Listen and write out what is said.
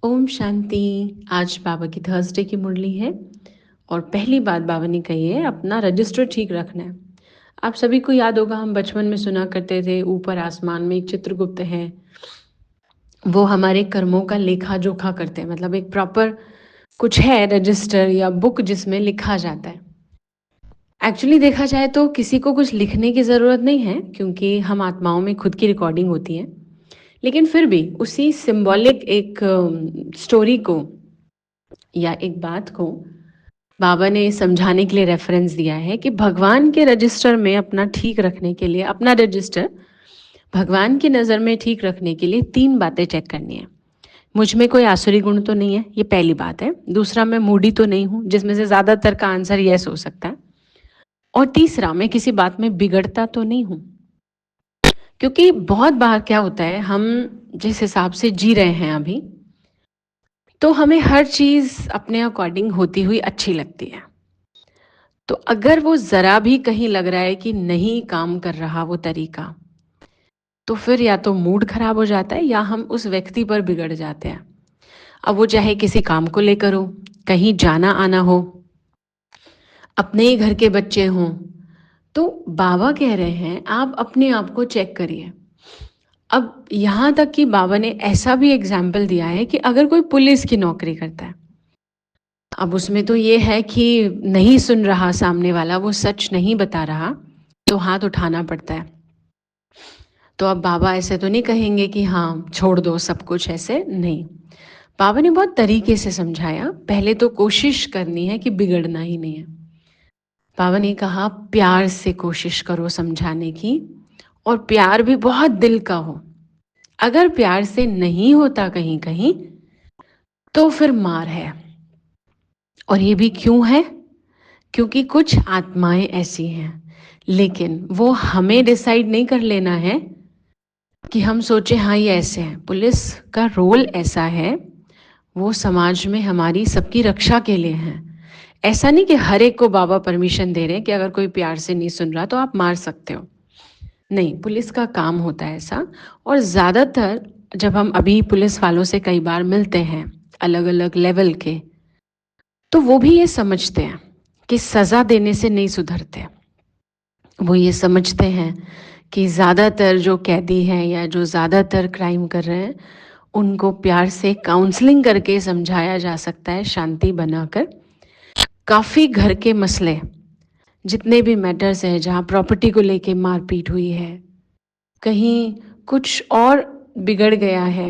ओम शांति। आज बाबा की थर्सडे की मुरली है और पहली बात बाबा ने कही है अपना रजिस्टर ठीक रखना है। आप सभी को याद होगा, हम बचपन में सुना करते थे ऊपर आसमान में एक चित्रगुप्त है, वो हमारे कर्मों का लेखा जोखा करते हैं। मतलब एक प्रॉपर कुछ है रजिस्टर या बुक जिसमें लिखा जाता है। एक्चुअली देखा जाए तो किसी को कुछ लिखने की ज़रूरत नहीं है, क्योंकि हम आत्माओं में खुद की रिकॉर्डिंग होती है। लेकिन फिर भी उसी सिंबॉलिक एक स्टोरी को या एक बात को बाबा ने समझाने के लिए रेफरेंस दिया है कि भगवान के रजिस्टर में अपना ठीक रखने के लिए, अपना रजिस्टर भगवान की नज़र में ठीक रखने के लिए 3 बातें चेक करनी है। मुझ में कोई आसुरी गुण तो नहीं है, ये पहली बात है। दूसरा, मैं मूडी तो नहीं हूँ, जिसमें से ज़्यादातर का आंसर यस हो सकता है। और तीसरा, मैं किसी बात में बिगड़ता तो नहीं हूँ। क्योंकि बहुत बार क्या होता है, हम जिस हिसाब से जी रहे हैं अभी, तो हमें हर चीज़ अपने अकॉर्डिंग होती हुई अच्छी लगती है। तो अगर वो ज़रा भी कहीं लग रहा है कि नहीं काम कर रहा वो तरीका, तो फिर या तो मूड खराब हो जाता है या हम उस व्यक्ति पर बिगड़ जाते हैं। अब वो चाहे किसी काम को लेकर हो, कहीं जाना आना हो, अपने ही घर के बच्चे हों, तो बाबा कह रहे हैं आप अपने आप को चेक करिए। अब यहाँ तक कि बाबा ने ऐसा भी एग्जाम्पल दिया है कि अगर कोई पुलिस की नौकरी करता है, अब उसमें तो ये है कि नहीं सुन रहा सामने वाला, वो सच नहीं बता रहा, तो हाथ उठाना पड़ता है। तो अब बाबा ऐसे तो नहीं कहेंगे कि हाँ छोड़ दो सब कुछ, ऐसे नहीं। बाबा ने बहुत तरीके से समझाया। पहले तो कोशिश करनी है कि बिगड़ना ही नहीं है। बाबा ने कहा प्यार से कोशिश करो समझाने की, और प्यार भी बहुत दिल का हो। अगर प्यार से नहीं होता कहीं कहीं, तो फिर मार है। और ये भी क्यों है? क्योंकि कुछ आत्माएं ऐसी हैं, लेकिन वो हमें डिसाइड नहीं कर लेना है कि हम सोचे हाँ ये ऐसे है। पुलिस का रोल ऐसा है, वो समाज में हमारी सबकी रक्षा के लिए है। ऐसा नहीं कि हर एक को बाबा परमिशन दे रहे हैं कि अगर कोई प्यार से नहीं सुन रहा तो आप मार सकते हो। नहीं, पुलिस का काम होता है ऐसा। और ज़्यादातर जब हम अभी पुलिस वालों से कई बार मिलते हैं, अलग अलग लेवल के, तो वो भी ये समझते हैं कि सज़ा देने से नहीं सुधरते। वो ये समझते हैं कि ज़्यादातर जो कैदी हैं या जो ज़्यादातर क्राइम कर रहे हैं, उनको प्यार से काउंसलिंग करके समझाया जा सकता है, शांति बनाकर। काफ़ी घर के मसले, जितने भी मैटर्स हैं जहाँ प्रॉपर्टी को लेके मारपीट हुई है, कहीं कुछ और बिगड़ गया है,